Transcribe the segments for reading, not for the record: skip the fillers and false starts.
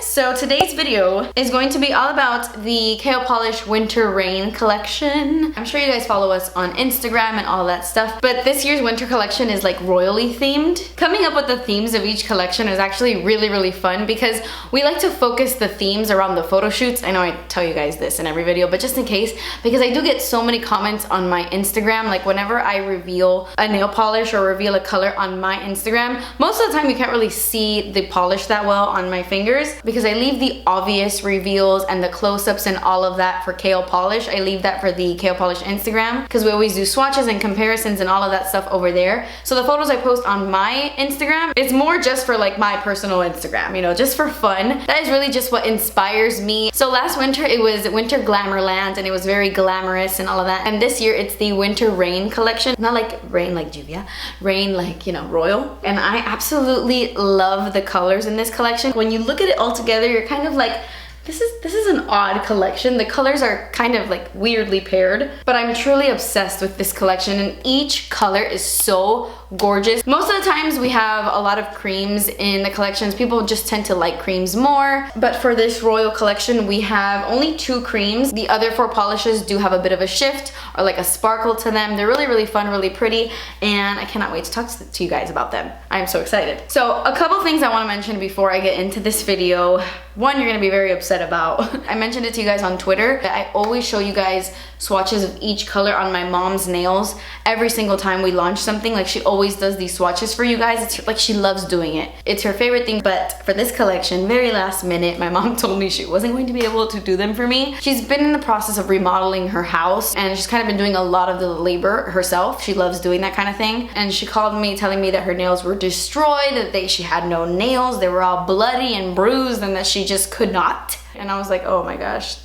so today's video is going to be all about the KO Polish Winter Rain collection. I'm sure you guys follow us on Instagram and all that stuff, but this year's winter collection is like royally themed. Coming up with the themes of each collection is actually really fun because we like to focus the themes around the photo shoots. I know I tell you guys this in every video, but just in case, because I do get so many comments on my Instagram, like whenever I reveal a nail polish or reveal a color on my Instagram, most of the time you can't really see the polish that well on my fingers because I leave the obvious reveals and the close-ups and all of that for KO Polish. I leave that for the KO Polish Instagram because we always do swatches and comparisons and all of that stuff over there. So the photos I post on my Instagram, it's more just for like my personal Instagram, you know, just for fun. That is really just what inspires me. So last winter it was Winter Glamourland and it was very glamorous and all of that. And this year it's the Winter Rain collection. Not like rain like Juvia, rain like, you know, royal. And I absolutely love the colors in this collection. When you look at it all together, you're kind of like, this is an odd collection. The colors are kind of like weirdly paired, but I'm truly obsessed with this collection and each color is so gorgeous. Most of the times we have a lot of creams in the collections. People just tend to like creams more, but for this royal collection we have only 2 creams. The other 4 polishes do have a bit of a shift or like a sparkle to them. They're really fun, really pretty, and I cannot wait to talk to you guys about them. I'm so excited. So a couple things I want to mention before I get into this video. One, you're gonna be very upset about. I mentioned it to you guys on Twitter. I always show you guys swatches of each color on my mom's nails every single time we launch something. Like, she always does these swatches for you guys. It's like she loves doing it. It's her favorite thing. But for this collection, very last minute, my mom told me she wasn't going to be able to do them for me. She's been in the process of remodeling her house and she's kind of been doing a lot of the labor herself. She loves doing that kind of thing. And she called me telling me that her nails were destroyed, that she had no nails, they were all bloody and bruised, and that she just could not. And I was like, oh my gosh,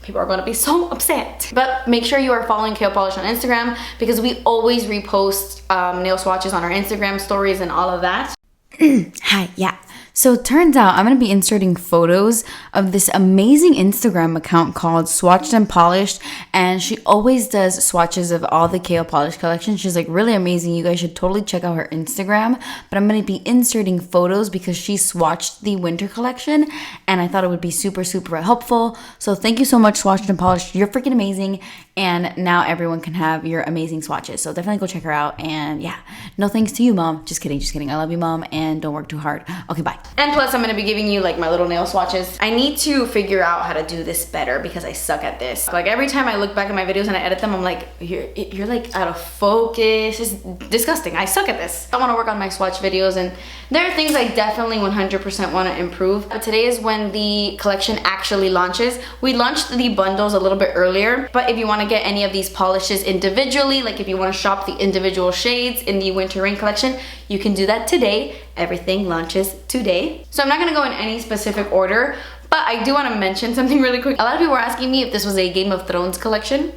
people are gonna be so upset. But make sure you are following KO Polish on Instagram because we always repost nail swatches on our Instagram stories and all of that. Hi, yeah. So it turns out I'm going to be inserting photos of this amazing Instagram account called Swatched and Polished, and she always does swatches of all the KO Polish collection. She's like really amazing. You guys should totally check out her Instagram, but I'm going to be inserting photos because she swatched the winter collection and I thought it would be super helpful. So thank you so much, Swatched and Polished. You're freaking amazing, and now everyone can have your amazing swatches. So definitely go check her out. And yeah, no thanks to you, Mom. Just kidding. I love you, Mom, and don't work too hard. Okay, bye. And plus I'm gonna be giving you like my little nail swatches. I need to figure out how to do this better because I suck at this. Like every time I look back at my videos and I edit them, I'm like, you're like out of focus. It's disgusting. I suck at this. I wanna work on my swatch videos and there are things I definitely 100% wanna improve. But today is when the collection actually launches. We launched the bundles a little bit earlier, but if you wanna get any of these polishes individually, like if you wanna shop the individual shades in the Winter Rain collection, you can do that today. Everything launches today. So I'm not gonna go in any specific order, but I do wanna mention something really quick. A lot of people were asking me if this was a Game of Thrones collection,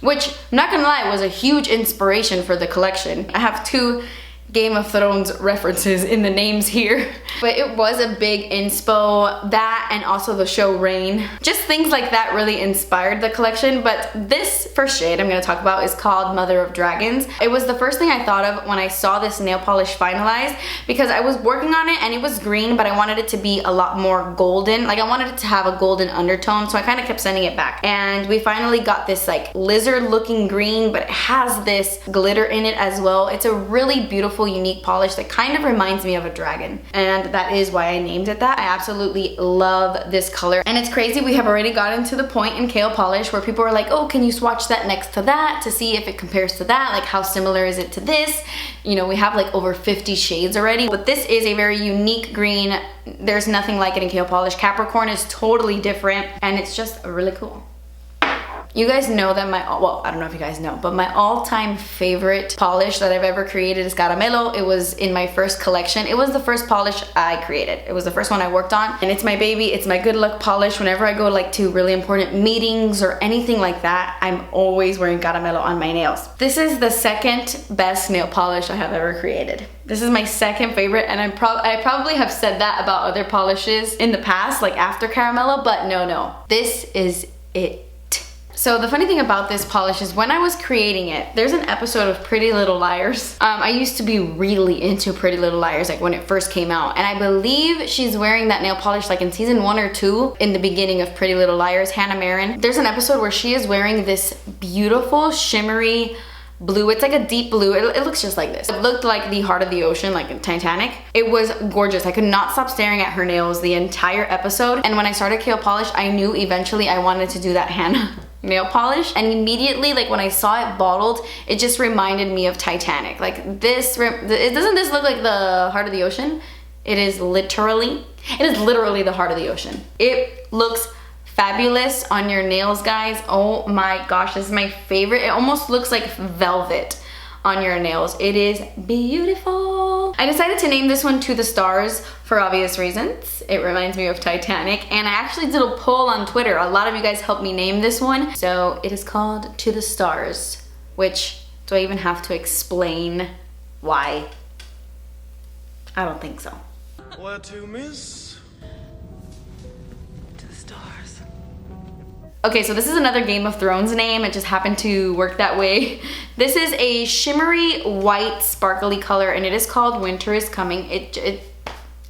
which, I'm not gonna lie, was a huge inspiration for the collection. I have 2 Game of Thrones references in the names here, but it was a big inspo. That and also the show Rain, just things like that really inspired the collection. But this first shade I'm going to talk about is called Mother of Dragons. It was the first thing I thought of when I saw this nail polish finalized because I was working on it and it was green, but I wanted it to be a lot more golden. Like I wanted it to have a golden undertone, so I kind of kept sending it back. And we finally got this like lizard looking green, but it has this glitter in it as well. It's a really beautiful, unique polish that kind of reminds me of a dragon, and that is why I named it that. I absolutely love this color, and it's crazy, we have already gotten to the point in KO Polish where people are like, oh, can you swatch that next to that to see if it compares to that, like how similar is it to this? You know, we have like over 50 shades already, but this is a very unique green. There's nothing like it in KO Polish. Capricorn is totally different, and it's just really cool. You guys know that well, I don't know if you guys know, but my all-time favorite polish that I've ever created is Caramelo. It was in my first collection. It was the first polish I created. It was the first one I worked on, and it's my baby. It's my good luck polish. Whenever I go like to really important meetings or anything like that, I'm always wearing Caramelo on my nails. This is the second best nail polish I have ever created. This is my second favorite, and I probably have said that about other polishes in the past, like after Caramello, but no, this is it. So the funny thing about this polish is when I was creating it, there's an episode of Pretty Little Liars. I used to be really into Pretty Little Liars, like when it first came out. And I believe she's wearing that nail polish like in season 1 or 2 in the beginning of Pretty Little Liars, Hannah Marin. There's an episode where she is wearing this beautiful shimmery blue. It's like a deep blue. It looks just like this. It looked like the heart of the ocean, like Titanic. It was gorgeous. I could not stop staring at her nails the entire episode. And when I started Kale Polish, I knew eventually I wanted to do that Hannah nail polish, and immediately, like when I saw it bottled, it just reminded me of Titanic. Like this, doesn't this look like the heart of the ocean? It is literally the heart of the ocean. It looks fabulous on your nails, guys. Oh my gosh, this is my favorite. It almost looks like velvet on your nails. It is beautiful. I decided to name this one To the Stars for obvious reasons. It reminds me of Titanic, and I actually did a poll on Twitter. A lot of you guys helped me name this one. So it is called To the Stars, which, do I even have to explain why? I don't think so. Where to, miss? To the stars. Okay, so this is another Game of Thrones name. It just happened to work that way. This is a shimmery white sparkly color, and it is called Winter is Coming.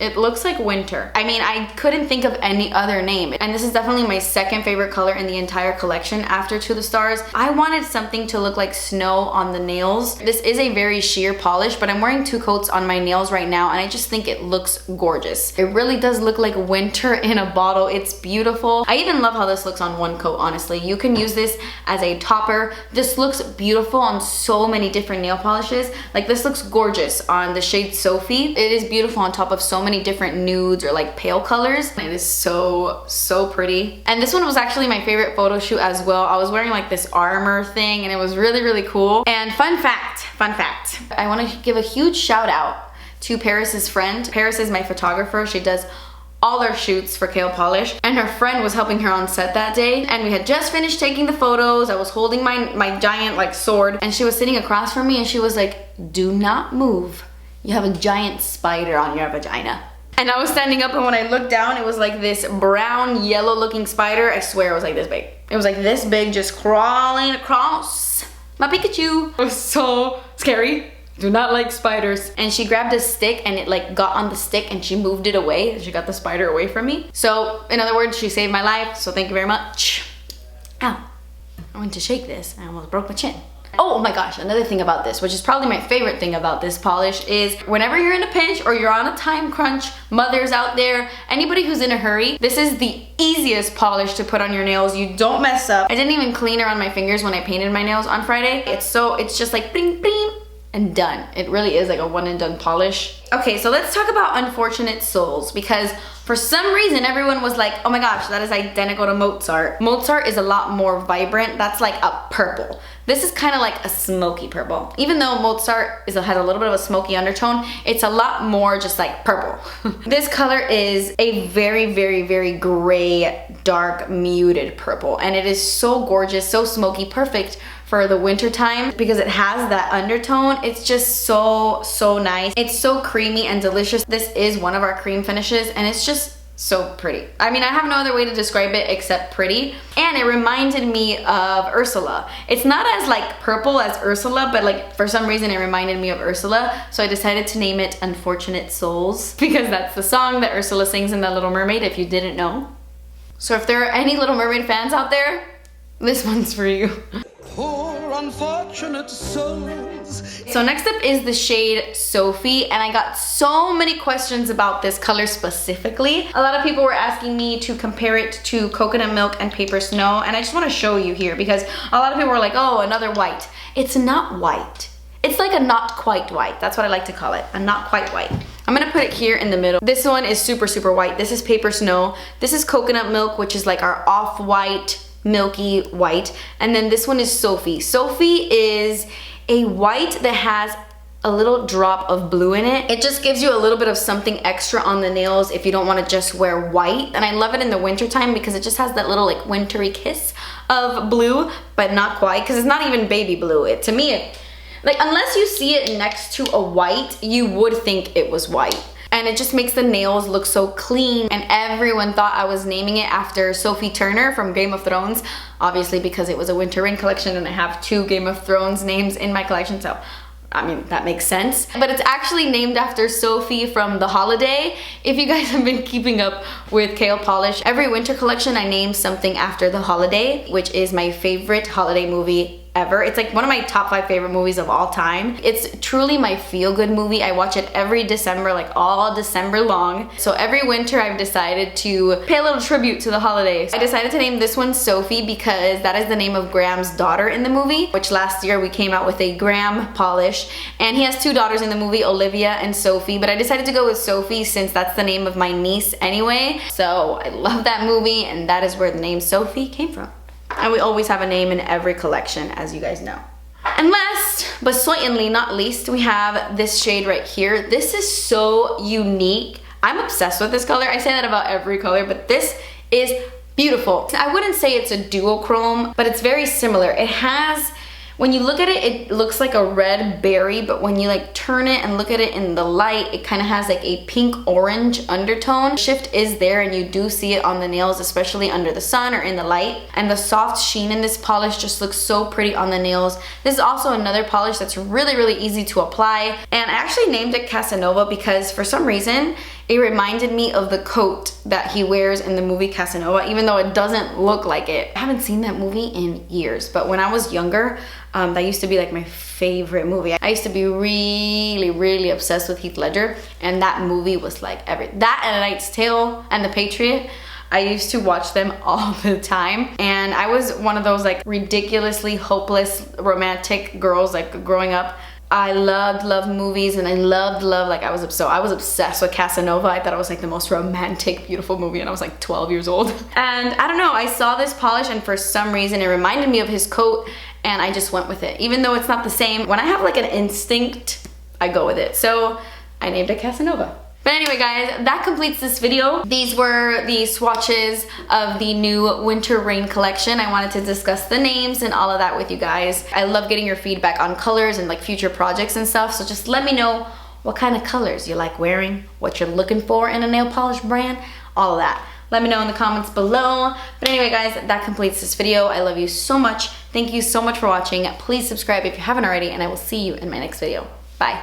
It looks like winter. I mean, I couldn't think of any other name. And this is definitely my second favorite color in the entire collection after To the Stars. I wanted something to look like snow on the nails. This is a very sheer polish, but I'm wearing 2 coats on my nails right now, and I just think it looks gorgeous. It really does look like winter in a bottle. It's beautiful. I even love how this looks on 1 coat, honestly. You can use this as a topper. This looks beautiful on so many different nail polishes. Like this looks gorgeous on the shade Sophie. It is beautiful on top of so many different nudes or like pale colors. It is so pretty. And this one was actually my favorite photo shoot as well. I was wearing like this armor thing, and it was really cool. And fun fact, I want to give a huge shout out to Paris's friend. Paris is my photographer. She does all our shoots for Kale Polish, and her friend was helping her on set that day, and we had just finished taking the photos. I was holding my giant like sword, and she was sitting across from me, and she was like, "Do not move. You have a giant spider on your vagina." And I was standing up, and when I looked down, it was like this brown yellow looking spider. I swear it was like this big. It was like this big, just crawling across my Pikachu. It was so scary. Do not like spiders. And she grabbed a stick, and it like got on the stick, and she moved it away. She got the spider away from me. So in other words, she saved my life. So thank you very much. Ow, I went to shake this, and I almost broke my chin. Oh my gosh, another thing about this, which is probably my favorite thing about this polish, is whenever you're in a pinch or you're on a time crunch, mothers out there, anybody who's in a hurry, this is the easiest polish to put on your nails. You don't mess up. I didn't even clean around my fingers when I painted my nails on Friday. It's just like bling bling and done. It really is like a one and done polish. Okay, so let's talk about Unfortunate Souls, because for some reason everyone was like, oh my gosh, that is identical to Mozart. Mozart is a lot more vibrant. That's like a purple. This is kind of like a smoky purple. Even though Mozart has a little bit of a smoky undertone, it's a lot more just like purple. This color is a very gray, dark, muted purple, and it is so gorgeous, so smoky, perfect for the winter time because it has that undertone. It's just so nice. It's so creamy and delicious. This is one of our cream finishes, and it's just so pretty. I mean, I have no other way to describe it except pretty. And it reminded me of Ursula. It's not as like purple as Ursula, but like for some reason it reminded me of Ursula. So I decided to name it Unfortunate Souls because that's the song that Ursula sings in The Little Mermaid, if you didn't know. So if there are any Little Mermaid fans out there, this one's for you. Poor unfortunate souls. So next up is the shade Sophie, and I got so many questions about this color specifically. A lot of people were asking me to compare it to Coconut Milk and Paper Snow, and I just want to show you here because a lot of people were like, oh, another white. It's not white. It's like a not quite white. That's what I like to call it, a not quite white. I'm gonna put it here in the middle. This one is super white. This is Paper Snow. This is Coconut Milk, which is like our off-white, milky white, and then this one is Sophie. Sophie is a white that has a little drop of blue in it. It just gives you a little bit of something extra on the nails if you don't want to just wear white. And I love it in the winter time because it just has that little like wintry kiss of blue, but not quite, because it's not even baby blue. To me, like unless you see it next to a white, you would think it was white. and it just makes the nails look so clean, and everyone thought I was naming it after Sophie Turner from Game of Thrones, obviously because it was a winter rain collection and I have 2 Game of Thrones names in my collection, so I mean, that makes sense. But it's actually named after Sophie from The Holiday. If you guys have been keeping up with Kale Polish, every winter collection I name something after The Holiday, which is my favorite holiday movie ever. It's like one of my top 5 favorite movies of all time. It's truly my feel-good movie. I watch it every December, like all December long. So every winter I've decided to pay a little tribute to the holidays. I decided to name this one Sophie because that is the name of Graham's daughter in the movie, which last year we came out with a Graham polish, and he has 2 daughters in the movie, Olivia and Sophie, but I decided to go with Sophie since that's the name of my niece anyway. So I love that movie, and that is where the name Sophie came from. And we always have a name in every collection, as you guys know. And last, but certainly not least, we have this shade right here. This is so unique. I'm obsessed with this color. I say that about every color, but this is beautiful. I wouldn't say it's a duochrome, but it's very similar. It has, when you look at it, it looks like a red berry, but when you like turn it and look at it in the light, it kind of has like a pink orange undertone. Shift is there, and you do see it on the nails, especially under the sun or in the light. And the soft sheen in this polish just looks so pretty on the nails. This is also another polish that's really, really easy to apply. And I actually named it Casanova because for some reason, it reminded me of the coat that he wears in the movie Casanova, even though it doesn't look like it. I haven't seen that movie in years, but when I was younger, that used to be like my favorite movie. I used to be really, really obsessed with Heath Ledger, and that movie was like that and A Knight's Tale and The Patriot. I used to watch them all the time, and I was one of those like ridiculously hopeless romantic girls like growing up. I loved movies, and I loved like I was obsessed with Casanova. I thought it was like the most romantic, beautiful movie, and I was like 12 years old. And I don't know, I saw this polish and for some reason it reminded me of his coat, and I just went with it. Even though it's not the same, when I have like an instinct, I go with it. So I named it Casanova. But anyway guys, that completes this video. These were the swatches of the new winter rain collection. I wanted to discuss the names and all of that with you guys. I love getting your feedback on colors and like future projects and stuff, so just let me know what kind of colors you like wearing, what you're looking for in a nail polish brand, all of that. Let me know in the comments below. But anyway guys, that completes this video. I love you so much. Thank you so much for watching. Please subscribe if you haven't already, and I will see you in my next video. Bye.